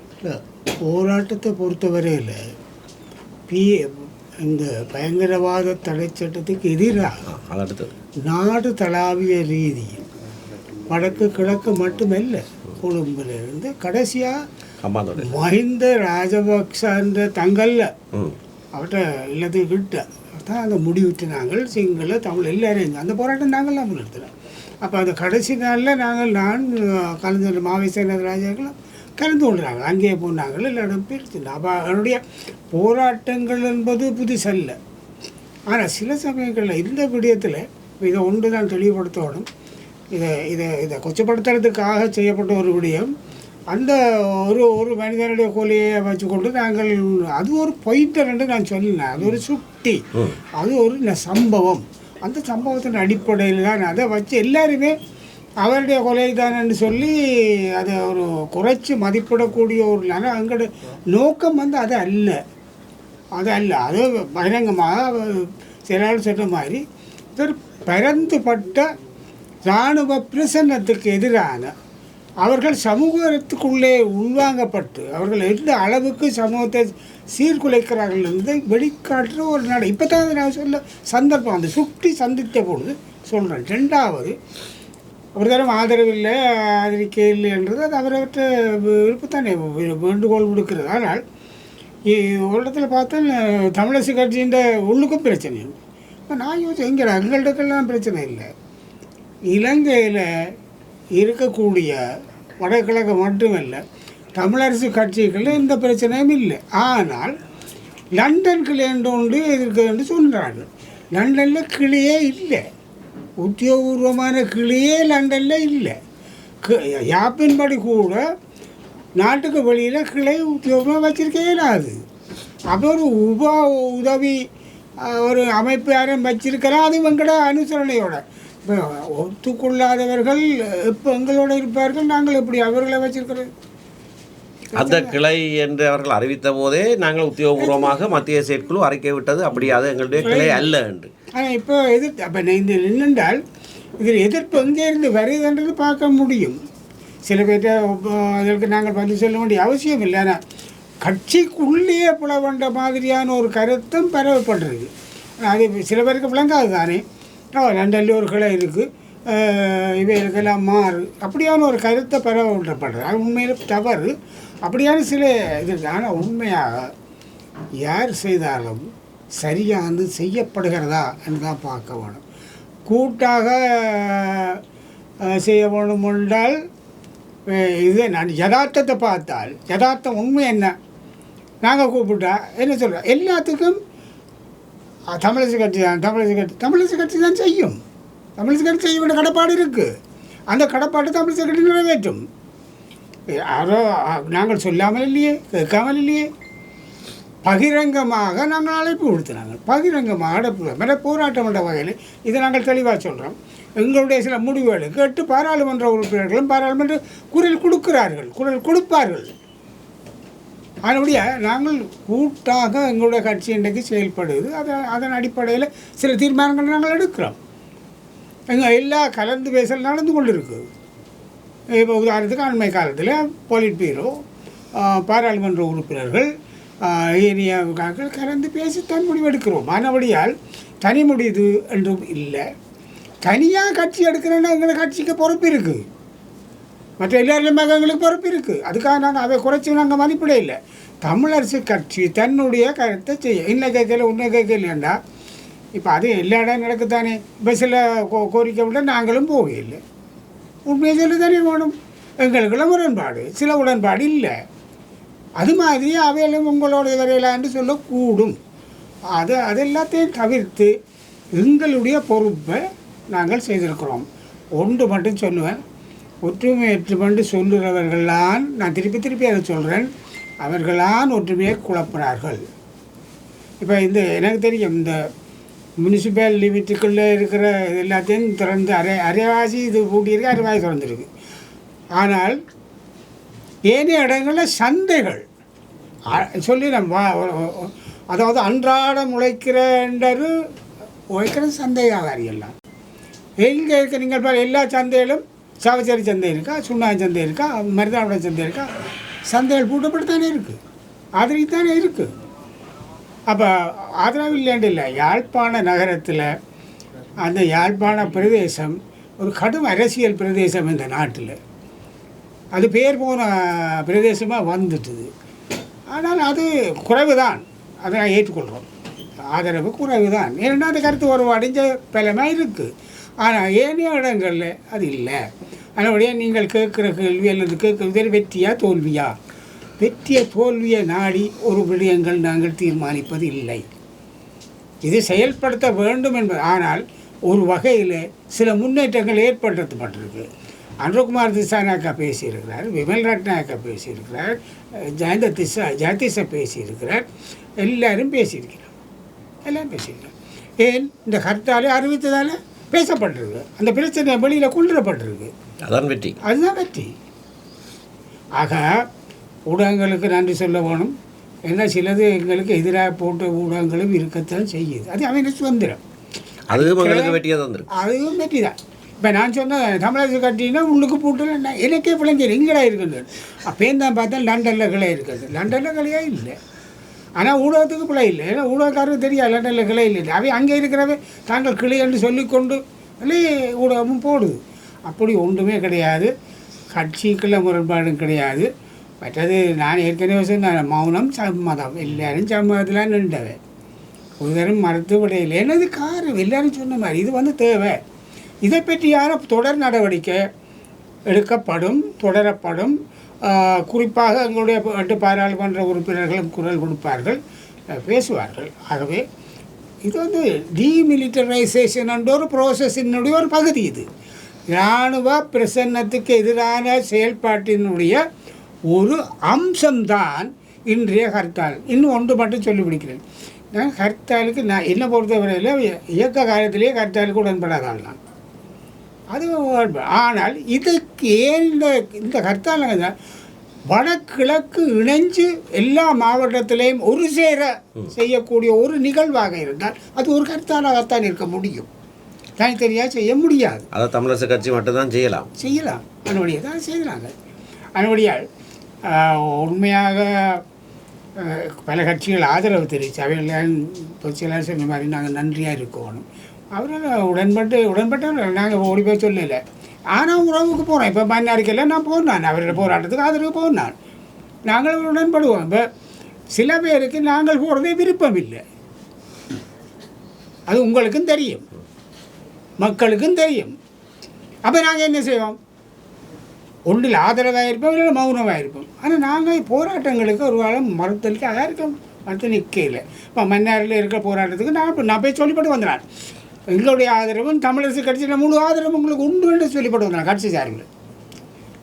[SPEAKER 4] போராட்டத்தை பொறுத்தவரையில் இந்த பயங்கரவாத தடை சட்டத்துக்கு எதிராக
[SPEAKER 1] அடுத்தது
[SPEAKER 4] நாடு தளாவிய ரீதியில் வடக்கு கிழக்கு மட்டுமல்ல, கொழும்பிலிருந்து கடைசியாக மஹிந்த ராஜபக்சன்ற தங்கல்ல அவர்கிட்ட எல்லாத்தையும் கிட்ட தான் அந்த முடிவிட்டு நாங்கள் சிங்கள தமிழ் எல்லாரையும் அந்த போராட்டம் நாங்கள் தான் முன்னெடுத்துறோம். அப்போ அந்த கடைசி நாளில் நான் கலந்து மாவேசேன ராஜாக்களும் கலந்து கொள்கிறாங்க. அங்கேயே போனாங்கள், எல்லா இடம் பிரிச்சு. அப்போ அவருடைய போராட்டங்கள் என்பது புதுசல்ல. ஆனால் சில சமயங்களில் இந்த விடயத்தில் இதை ஒன்று தான் தெளிவுபடுத்தணும். இதை கொச்சப்படுத்துறதுக்காக செய்யப்பட்ட ஒரு விடயம். அந்த ஒரு மனிதனுடைய கொலையை வச்சுக்கொண்டு நாங்கள் அது ஒரு பொய்ட்டர் என்று நான் சொன்னேன். அது ஒரு சுட்டி, அது ஒரு சம்பவம். அந்த சம்பவத்தின் அடிப்படையில் தான் அதை வச்சு எல்லாருமே அவருடைய கொலை தானன்னு சொல்லி அதை ஒரு குறைச்சி மதிப்பிடக்கூடிய ஒரு எங்களோட நோக்கம் வந்து அது அல்ல. அது பகிரங்கமாக சில சொன்ன மாதிரி ஒரு பரந்துபட்ட இராணுவ பிரசன்னத்துக்கு எதிரான அவர்கள் சமூகத்துக்குள்ளே உள்வாங்கப்பட்டு அவர்கள் எந்த அளவுக்கு சமூகத்தை சீர்குலைக்கிறார்கள் என்பதை வெளிக்காட்டுற ஒரு நாடு. இப்போ தான் நான் சொல்ல சந்தர்ப்பம் அந்த சுட்டி சந்தித்த பொழுது சொல்கிறேன். ரெண்டாவது, ஒரு தரம் ஆதரவில்லை ஆதரிக்கவில்லை என்றது அது அவரவற்ற விருப்பத்தானே வேண்டுகோள் விடுக்கிறது. ஆனால் ஒரு இடத்துல பார்த்தா தமிழரசு கட்சியின் உள்ளுக்கும் பிரச்சனை. இப்போ நான் யோசிச்சேன், எங்களுக்கெல்லாம் பிரச்சனை இல்லை. இலங்கையில் இருக்கக்கூடிய வடகிழக்கு மட்டுமல்ல, தமிழரசு கட்சிகளில் எந்த பிரச்சனையும் இல்லை. ஆனால் லண்டன் கிளேண்டு ஒன்று எதிர்க்கு சொல்கிறார்கள். லண்டனில் கிளியே இல்லை, உத்தியோகபூர்வமான கிளியே லண்டனில் இல்லை. யாப்பின்படி கூட நாட்டுக்கு வெளியில் கிளை உத்தியோகமாக வச்சிருக்கே இல்லாது. அப்போ ஒரு உதவி ஒரு அமைப்பு யாரும் வச்சிருக்கிறா, அது எங்கட அனுசரணையோட. இப்போ ஒத்துக்கொள்ளாதவர்கள் இப்போ எங்களோட இருப்பார்கள், நாங்கள் எப்படி அவர்களை வச்சிருக்கிறது?
[SPEAKER 1] அந்த கிளை என்று அவர்கள் அறிவித்த போதே நாங்கள் உத்தியோகபூர்வமாக மத்திய செயற்குழு அறிக்கை விட்டது அப்படி அது எங்களுடைய கிளை அல்ல என்று.
[SPEAKER 4] ஆனால் இப்போ அப்போ இந்த என்னென்றால் இதில் எதிர்ப்பு எங்கே இருந்து வருதுன்றது பார்க்க முடியும். சில பேர்ட்ட அதற்கு நாங்கள் பதில் சொல்ல வேண்டிய அவசியம் இல்லை. ஆனால் கட்சிக்குள்ளேயே புலவண்ட மாதிரியான ஒரு கருத்தும் பரவப்படுறது. அது சில பேருக்கு விளங்காது தானே. லண்டனில் ஒரு கிளை இருக்குது, இவைகளுக்கெல்லாம் மாறு அப்படியான ஒரு கருத்தை பரவப்படுறது. அது உண்மையில் தவறு. அப்படியான சில இது. ஆனால் உண்மையாக யார் செய்தாலும் சரியானது செய்யப்படுகிறதா என்று தான் பார்க்க வேணும். கூட்டாக செய்ய வேணும் என்றால் இது நான் யதார்த்தத்தை பார்த்தால் யதார்த்தம் உண்மை என்ன, நாங்கள் கூப்பிட்டா என்ன சொல்கிறோம், எல்லாத்துக்கும் தமிழரசு கட்சி தான் தமிழரசு கட்சி தான் செய்யும். தமிழரசு கட்சி செய்ய வேண்டிய கடப்பாடு இருக்குது. அந்த கடப்பாடு தமிழரசு கட்சி நிறைவேற்றும். யாரோ நாங்கள் சொல்லாமல் இல்லையே, கேட்காமல் இல்லையே. பகிரங்கமாக நாங்கள் அழைப்பு கொடுத்தினாங்க. பகிரங்கமாக அழைப்பு போராட்டம் என்ற வகையில் இதை நாங்கள் தெளிவாக சொல்கிறோம். எங்களுடைய சில முடிவுகளை கேட்டு பாராளுமன்ற உறுப்பினர்களும் பாராளுமன்ற குரல் கொடுப்பார்கள். அதனுடைய நாங்கள் கூட்டாக எங்களுடைய கட்சி இன்றைக்கு செயல்படுது. அதன் அடிப்படையில் சில தீர்மானங்கள் நாங்கள் எடுக்கிறோம். எங்கள் எல்லா கலந்து பேசல் நடந்து கொண்டு இருக்குது. இப்போ உதாரணத்துக்கு அண்மை காலத்தில் பொலிட் பீரோ, பாராளுமன்ற உறுப்பினர்கள், ஏரியாவுக்காக கலந்து பேசித்தான் முடிவெடுக்கிறோம். மற்றபடியால் தனி முடிவு என்றும் இல்லை. தனியாக கட்சி எடுக்கிறேன்னா எங்களுக்கு கட்சிக்கு பொறுப்பு இருக்குது, மற்ற எல்லாருமே எங்களுக்கு பொறுப்பு இருக்குது. அதுக்காக நாங்கள் அதை குறைச்சி நாங்கள் மதிப்பிட இல்லை. தமிழரசு கட்சி தன்னுடைய கருத்தை செய்ய இன்னும் கேட்கல உன்னை கேட்கலையாண்டா. இப்போ அது எல்லா இடம் நடக்குத்தானே. பஸ்ஸில் கோரிக்கை விட நாங்களும் போகலை. உண்மையை சொல்லி தானே வேணும். எங்களுக்குள்ள முரண்பாடு, சில உடன்பாடு இல்லை. அது மாதிரி அவையிலும் உங்களோட வரையிலான்னு சொல்லக்கூடும். அது எல்லாத்தையும் தவிர்த்து எங்களுடைய பொறுப்பை நாங்கள் செய்திருக்கிறோம். ஒன்று மட்டும் சொல்லுவேன், ஒற்றுமை ஒற்றுமண்டு சொல்லுகிறவர்களான், நான் திருப்பி அதை சொல்கிறேன், அவர்களான் ஒற்றுமையை குழப்பினார்கள். இப்போ எனக்கு தெரியும், இந்த முனிசிபல் லிமிட்டுக்குள்ளே இருக்கிற இது எல்லாத்தையும் திறந்து அரைவாசி இது கூட்டியிருக்கு, அரைவாசி திறந்துருக்கு. ஆனால் ஏனைய இடங்களில் சந்தைகள் சொல்லி நம்ம அதாவது அன்றாடம் உழைக்கிற சந்தை வியாபாரிகள்லாம் எங்கே இருக்க நீங்கள் பாரு, எல்லா சந்தையிலும் சாவச்சேரி சந்தை இருக்கா, சுண்ணாம்பு சந்தை இருக்கா, மருதாவளம் சந்தை இருக்கா, சந்தைகள் பூட்டப்பட்டு தானே இருக்குது, ஆதரவு தானே இருக்குது. அப்போ ஆதரவு இல்லைன்னு இல்லை. யாழ்ப்பாண நகரத்தில் அந்த யாழ்ப்பாண பிரதேசம் ஒரு கடும் அரசியல் பிரதேசம் இந்த நாட்டில். அது பேர் போன பிரதேசமாக வந்துட்டுது. ஆனால் அது குறைவு தான், அதை நான் ஏற்றுக்கொள்கிறோம். ஆதரவு குறைவு தான். ஏன்னா அந்த கருத்து ஒரு அடைஞ்ச பலமாக இருக்குது. ஆனால் ஏனைய இடங்களில் அது இல்லை. அதனுடைய நீங்கள் கேட்குற கேள்வி அல்லது கேட்குறது வெற்றியா தோல்வியா, வெற்றிய தோல்வியை நாடி ஒரு விடயங்கள் நாங்கள் தீர்மானிப்பது இல்லை. இது செயல்படுத்த வேண்டும் என்பது. ஆனால் ஒரு வகையில் சில முன்னேற்றங்கள் ஏற்படுத்தப்பட்டிருக்கு. அனுரகுமார் திசாநாயக்கா பேசியிருக்கிறார், விமல் ரட்நாயக்கா பேசியிருக்கிறார், ஜெயதிஷா பேசியிருக்கிறார், எல்லாரும் பேசியிருக்கிறார். ஏன் இந்த கருத்தாலே அறிவித்ததால் பேசப்பட்டிருக்கு. அந்த பிரச்சனை வெளியில் கொண்டுவரப்பட்டிருக்கு. அதுதான் வெற்றி. ஆக ஊடகங்களுக்கு நன்றி சொல்ல வேணும். ஏன்னா சிலது எங்களுக்கு எதிராக போட்ட ஊடகங்களும் இருக்கத்தான் செய்யுது. அது அவன் சுதந்திரம், அதுவும் வெற்றி தான். இப்போ நான் சொன்ன தமிழரசு கட்சின்னா உள்ளுக்கு போட்டு எனக்கே பிள்ளைங்க எங்கடா இருக்குது. அப்போயும் தான் பார்த்தா லண்டனில் கிளை இருக்குது. லண்டனில் கிளையாக இல்லை, ஆனால் ஊடகத்துக்கு பிள்ளை இல்லை. ஏன்னா ஊடகக்காரருக்கு தெரியாது லண்டனில் கிளை இல்லை. அவை அங்கே இருக்கிறவே தாங்கள் கிளை என்று சொல்லிக்கொண்டு இல்லையே ஊடகமும் போடுது. அப்படி ஒன்றுமே கிடையாது. கட்சிக்குள்ள முரண்பாடும் கிடையாது. மற்றது நான் ஏற்கனவே சொன்ன மௌனம் சம்மதம், எல்லாரும் சம்மதத்தில் நின்றவன் ஒரு தரம் மறுத்து விடையில்லை. என்னது காரணம் எல்லாரும் சொன்ன மாதிரி இது தேவை. இதை பற்றியான தொடர் நடவடிக்கை எடுக்கப்படும், தொடரப்படும். குறிப்பாக எங்களுடைய 8 பாராளுமன்ற உறுப்பினர்களும் குரல் கொடுப்பார்கள், பேசுவார்கள். ஆகவே இது டீமிலிட்டரைசேஷன் என்ற ஒரு ப்ரோசஸினுடைய ஒரு பகுதி. இது இராணுவ பிரசன்னத்துக்கு எதிரான செயல்பாட்டினுடைய ஒரு அம்சம்தான் இன்றைய ஹர்த்தால். இன்னும் ஒன்று மட்டும் சொல்லி பிடிக்கிறேன். நான் ஹர்த்தாலுக்கு நான் என்னை பொறுத்தவரையில் இயக்க காலத்திலேயே ஹர்த்தாலுக்கு உடன்படாதான் நான். அது ஆனால் இதுக்கு ஏன் இந்த ஹர்த்தால் வடகிழக்கு இணைஞ்சு எல்லா மாவட்டத்திலையும் ஒரு சேர செய்யக்கூடிய ஒரு நிகழ்வாக இருந்தால் அது ஒரு ஹர்த்தாலாகத்தான் இருக்க முடியும். தனித்தனியாக செய்ய முடியாது.
[SPEAKER 1] அதை தமிழரசு கட்சி மட்டும்தான் செய்யலாம்.
[SPEAKER 4] அதனுடைய தான் செய்கிறாங்க. அதனுடையால் உண்மையாக பல கட்சிகள் ஆதரவு தெரிவித்து அவையெல்லாம் பொதுச்செயலாளர் சொன்ன மாதிரி நாங்கள் நன்றியாக இருக்கணும். அவர்கள் உடன்பட்டு நாங்கள் ஓடி போய் சொல்லலை. ஆனால் உறவுக்கு போகிறோம். இப்போ மன்னாரிக்கையில் நான் போனான், அவரோட போராட்டத்துக்கு ஆதரவு போனான். நாங்கள் உடன்படுவோம். இப்போ சில பேருக்கு நாங்கள் போகிறதே விருப்பம் இல்லை. அது உங்களுக்கும் தெரியும், மக்களுக்கும் தெரியும். அப்போ நாங்கள் என்ன செய்வோம்? ஒன்றில் ஆதரவாக இருப்போம், இல்லை மௌனமாக இருப்போம். ஆனால் நாங்கள் போராட்டங்களுக்கு ஒரு காலம் மறுத்தலுக்கு அதாக இருக்கோம், மறுத்து நிற்கல. இப்போ மன்னாரில் இருக்கிற போராட்டத்துக்கு நான் போய் சொல்லிப்பட்டு வந்தேன். எங்களுடைய ஆதரவும் தமிழரசு கட்சியில் முழு ஆதரவும் உங்களுக்கு உண்டு என்று சொல்லிப்பட்டு வந்தேன் கட்சி சார்பில்.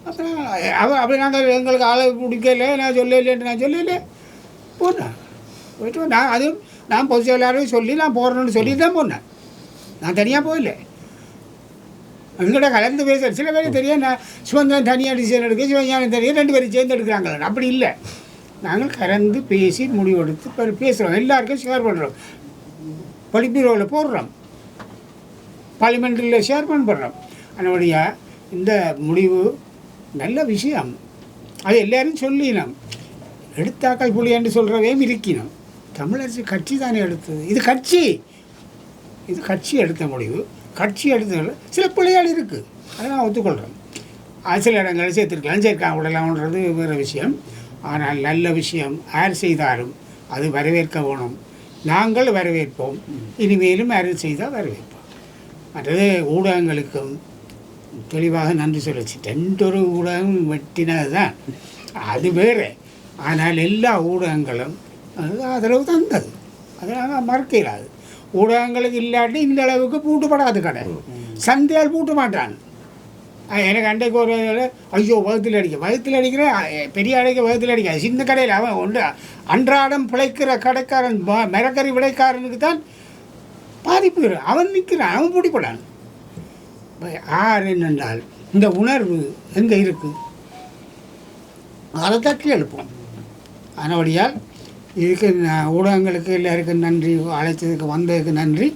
[SPEAKER 4] அப்புறம் அப்படி நாங்கள் எங்களுக்கு ஆளை பிடிக்கல, நான் சொல்லலைன்ட்டு நான் சொல்லலை போனேன். போயிட்டு நான் பொது செயலாளரும் சொல்லி நான் போகிறேன்னு சொல்லி தான் போனேன். நான் தனியாக போகல. எங்கள்கிட்ட கலந்து பேச சில பேருக்கு தெரியும். நான் சுதந்திரம் தனியாக டிசிஷன் எடுக்க, சிவஞானம் தெரியும், 2 பேரும் சேர்ந்து எடுக்கிறாங்களே. அப்படி இல்லை. நாங்கள் கலந்து பேசி முடிவெடுத்து பேசுகிறோம். எல்லாருக்கும் ஷேர் பண்ணுறோம். பொலிட்பீரோவில் போடுறோம், பார்லிமெண்ட்டில் ஷேர் பண்ணுறோம். அதனுடைய இந்த முடிவு நல்ல விஷயம். அது எல்லோரும் சொல்லினோம். எடுத்தாக்கள் புள்ளி என்று சொல்கிறவையும் இருக்கணும். தமிழரசு கட்சி தானே எடுத்தது. இது கட்சி எடுத்த முடிவு. கட்சி எடுத்ததில் சில பிள்ளைகள் இருக்குது, அதை நான் ஒத்துக்கொள்கிறேன். சில இடங்களில் சேர்த்துருக்கலாம் விடலாம்ன்றது வேறு விஷயம். ஆனால் நல்ல விஷயம் யார் செய்தாலும் அது வரவேற்க வேணும். நாங்கள் வரவேற்போம். இனிமேலும் யார் செய்தால் வரவேற்போம். மற்றது ஊடகங்களுக்கும் தெளிவாக நன்றி சொல்லிச்சு. 2 ஊடகம் வெட்டினது தான், அது வேறு. ஆனால் எல்லா ஊடகங்களும் அது ஆதரவு தந்தது. அதனால் மறக்க இல்லாது. ஊடகங்களுக்கு இல்லாட்டி இந்த அளவுக்கு பூட்டுப்படாது கடை. சந்தையால் பூட்ட மாட்டான். எனக்கு அன்றைக்கு ஒரு ஐயோ வகுத்தில் அடிக்கிற பெரிய அடைக்க வகுத்தில் அடிக்க சின்ன கடையில் அவன் ஒன்று அன்றாடம் பிழைக்கிற கடைக்காரன் மரக்கறி விடைக்காரனுக்கு தான் பாதிப்பு. அவன் நிற்கிறான், அவன் பூட்டிப்படான். யார் என்னென்றால் இந்த உணர்வு எங்கே இருக்குது அதை தட்டி எழுப்போம். அதனபடியால் இதுக்கு ஊடகங்களுக்கு எல்லாருக்கும் நன்றி, அழைச்சதுக்கு வந்ததுக்கு நன்றி.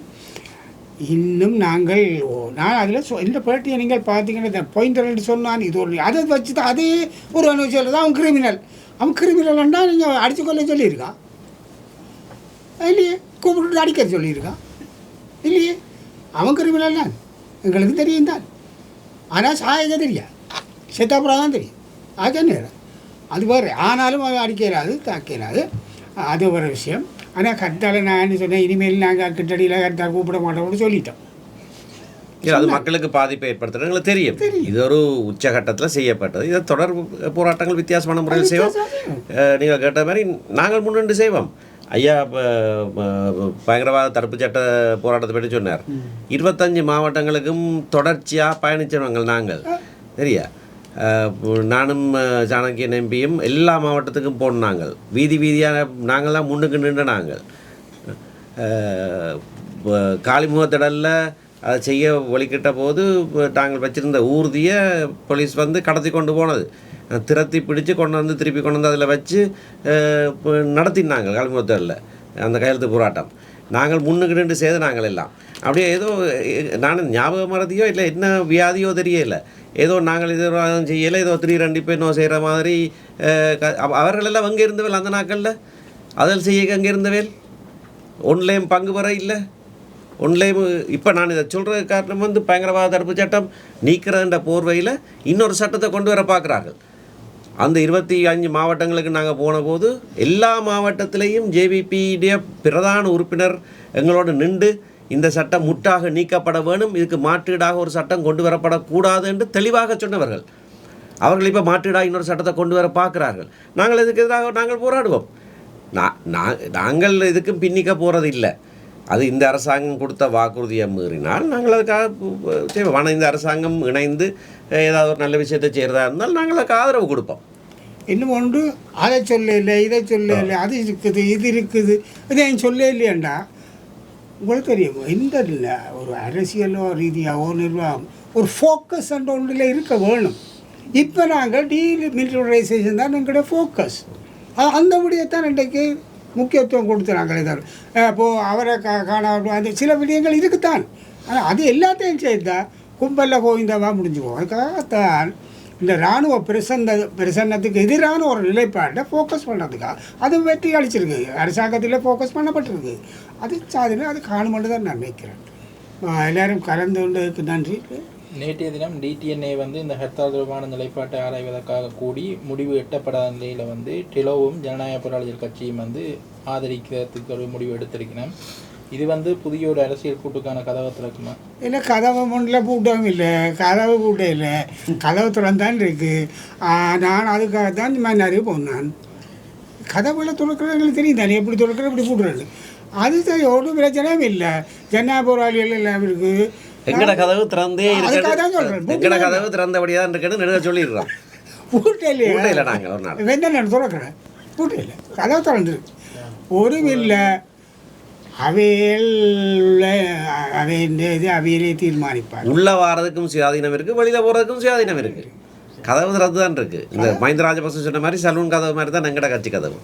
[SPEAKER 4] இன்னும் நான் அதில் இந்த பேட்டியை நீங்கள் பார்த்தீங்கன்னா இந்த பாயிண்டர் சொன்னான். இது ஒரு அதை வச்சு தான் அதே ஒரு அனுபவம் தான். அவன் கிரிமினல்னா நீங்கள் அடித்து கொள்ள சொல்லியிருக்கான் இல்லையே, கூப்பிட்டு அடிக்க சொல்லியிருக்கான் இல்லையே. அவன் கிரிமினல் தான், எங்களுக்கு தெரியும் தான். ஆனால் சாயக தெரியாது, செத்தாப்புறம் தான் தெரியும். அதுதான் அது வேறு. ஆனாலும் அவன் அடிக்கிறாது, தாக்கிறாது, அது ஒரு விஷயம். ஆனால் கட்டால் நான் என்ன சொன்னேன், இனிமேல் நாங்கள் கிட்டடியில் கட்டால் கூப்பிட மாட்டோம்னு சொல்லிட்டோம்.
[SPEAKER 1] அது மக்களுக்கு பாதிப்பை ஏற்படுத்துறது எங்களுக்கு தெரியும். இது ஒரு உச்சகட்டத்தில் செய்யப்பட்டது. இதை தொடர் போராட்டங்கள் வித்தியாசமான முறையில் செய்வோம். நீங்கள் கேட்ட மாதிரி நாங்கள் முன்னின்று செய்வோம். ஐயா பயங்கரவாத தடுப்பு சட்ட போராட்டத்தை பற்றி சொன்னார். 25 மாவட்டங்களுக்கும் தொடர்ச்சியாக பயணிச்சவங்க நாங்கள். சரியா, நானும் சாணக்கியன் எம்பியும் எல்லா மாவட்டத்துக்கும் போனாங்கள். வீதியாக நாங்கள்லாம் முன்னுக்கு நின்று நாங்கள் காளிமுகத்திடலில் அதை செய்ய ஒலிக்கிட்ட போது நாங்கள் வச்சுருந்த ஊர்தியை போலீஸ் வந்து கடத்தி கொண்டு போனது. திரத்தி பிடிச்சு கொண்டு வந்து திருப்பி கொண்டு வந்து அதில் வச்சு நடத்தினாங்க காளிமுகத்திடலில் அந்த கையெழுத்து போராட்டம். நாங்கள் முன்னுக்கு நின்று செய்து நாங்கள் எல்லாம் அப்படியே ஏதோ நான் ஞாபக மறதியோ இல்லை என்ன வியாதியோ தெரியலை, ஏதோ நாங்கள் இது செய்யலை, ஏதோ 3-2 பேர் நோ செய்கிற மாதிரி. அவர்களெல்லாம் அங்கே இருந்தவேல் அந்த நாட்களில் அதில் செய்ய அங்கே இருந்தவேல் ஒன்லேயும் பங்கு பெற இல்லை. ஒன்லேயும் இப்போ நான் இதை சொல்கிற காரணம் வந்து பயங்கரவாத தடுப்பு சட்டம் நீக்கிறதுன்ற போர்வையில் இன்னொரு சட்டத்தை கொண்டு வர பார்க்குறார்கள். அந்த 25 மாவட்டங்களுக்கு நாங்கள் போன போது எல்லா மாவட்டத்திலையும் ஜேவிபியுடைய பிரதான உறுப்பினர் எங்களோடு நின்று இந்த சட்டம் முற்றாக நீக்கப்பட வேணும், இதுக்கு மாற்றீடாக ஒரு சட்டம் கொண்டு வரப்படக்கூடாது என்று தெளிவாக சொன்னவர்கள். அவர்கள் இப்போ மாற்றீடாக இன்னொரு சட்டத்தை கொண்டு வர பார்க்குறார்கள். நாங்கள் இதுக்கு எதிராக நாங்கள் போராடுவோம். நாங்கள் இதுக்கு பின்னிக்க போகிறது இல்லை. அது இந்த அரசாங்கம் கொடுத்த வாக்குறுதியை மீறினால் நாங்கள் அதுக்காக செய்வோம். ஆனால் இந்த அரசாங்கம் இணைந்து ஏதாவது ஒரு நல்ல விஷயத்தை செய்கிறதா இருந்தால் நாங்கள் அதுக்கு ஆதரவு கொடுப்போம்.
[SPEAKER 4] இன்னும் ஒன்று, அதை சொல்ல இல்லை, இதை சொல்ல இல்லை, அது இருக்குது, இது இருக்குது, இதை சொல்ல இல்லையாண்டா உங்களுக்கு தெரியும். இந்த இல்லை ஒரு அரசியலோ ரீதியாகவோ நிர்வாகம் ஒரு ஃபோக்கஸ் அண்ட் ஒன்றில் இருக்க வேணும். இப்போ நாங்கள் டீமிலிட்டரைசேஷன் தான் எங்களுடைய ஃபோக்கஸ். அந்த முடியத்தான் இன்றைக்கு முக்கியத்துவம் கொடுத்து நாங்கள் இதாக இப்போது அவரை காணாமல் அந்த சில விடயங்கள் இருக்குத்தான். ஆனால் அது எல்லாத்தையும் செய்தால் கும்பலில் கோவிந்தாவாக முடிஞ்சுக்குவோம். அதுக்காகத்தான் இந்த இராணுவ பிரசன்னத்துக்கு எதிரான ஒரு நிலைப்பாட்டை ஃபோக்கஸ் பண்ணுறதுக்காக அது வெற்றி அளிச்சிருக்கு. அரசாங்கத்தில் ஃபோக்கஸ் பண்ணப்பட்டிருக்கு. அது சாதனை அது காணுமென்று தான் நான் நினைக்கிறேன். எல்லோரும் கலந்து கொண்டதுக்கு நன்றி.
[SPEAKER 5] நேற்றைய தினம் டிடிஎன்ஏ வந்து இந்த ஹர்த்தால் தொடர்பான நிலைப்பாட்டை ஆராய்வதற்காக கூடி முடிவு எட்டப்படாத நிலையில் வந்து டிலோவும் ஜனநாயக போராளிகள் கட்சியும் வந்து ஆதரிக்கிறதுக்கு ஒரு முடிவு எடுத்திருக்கிறேன். இது வந்து புதிய ஒரு அரசியல் கூட்டுக்கான கதவை திறக்குமா?
[SPEAKER 4] இல்லை, கதவை முன்னில் பூட்டவும் இல்லை, கதவு பூட்ட இல்லை, கதவு திறந்தான் இருக்குது. நான் அதுக்காக தான் இந்த மாதிரி நிறைய போனேன். கதவுல திறக்கிறவங்களுக்கு தெரியும் தானே எப்படி திறக்கிற எப்படி பூட்டுறது. அது சரி, ஒன்றும் பிரச்சனையும் இல்லை. ஜனநாயக போராளிகள் எல்லாம் இருக்குது.
[SPEAKER 1] எங்கட கதவு திறந்தே இருக்கு, எங்கட கதவு திறந்தபடியாக தான் இருக்குன்னு நெடுக சொல்லிடுறோம்.
[SPEAKER 4] பூட்ட இல்லையா?
[SPEAKER 1] இல்லை, நாங்கள் ஒரு நாள்
[SPEAKER 4] வெந்த நான் திறக்கிறேன், பூட்ட இல்லை, கதவு திறந்துருக்கு. ஒரு இல்லை அவையிலே தீர்மானிப்பார்.
[SPEAKER 1] உள்ளே வாரதுக்கும் சுயாதீனம் இருக்குது, வெளியில் போகிறதுக்கும் சுயாதீனம் இருக்குது. கதவு திறந்து தான் இருக்குது. இந்த மஹிந்த ராஜபக்ச சொன்ன மாதிரி சலூன் கதவு மாதிரி தான் எங்கட கட்சி கதவு.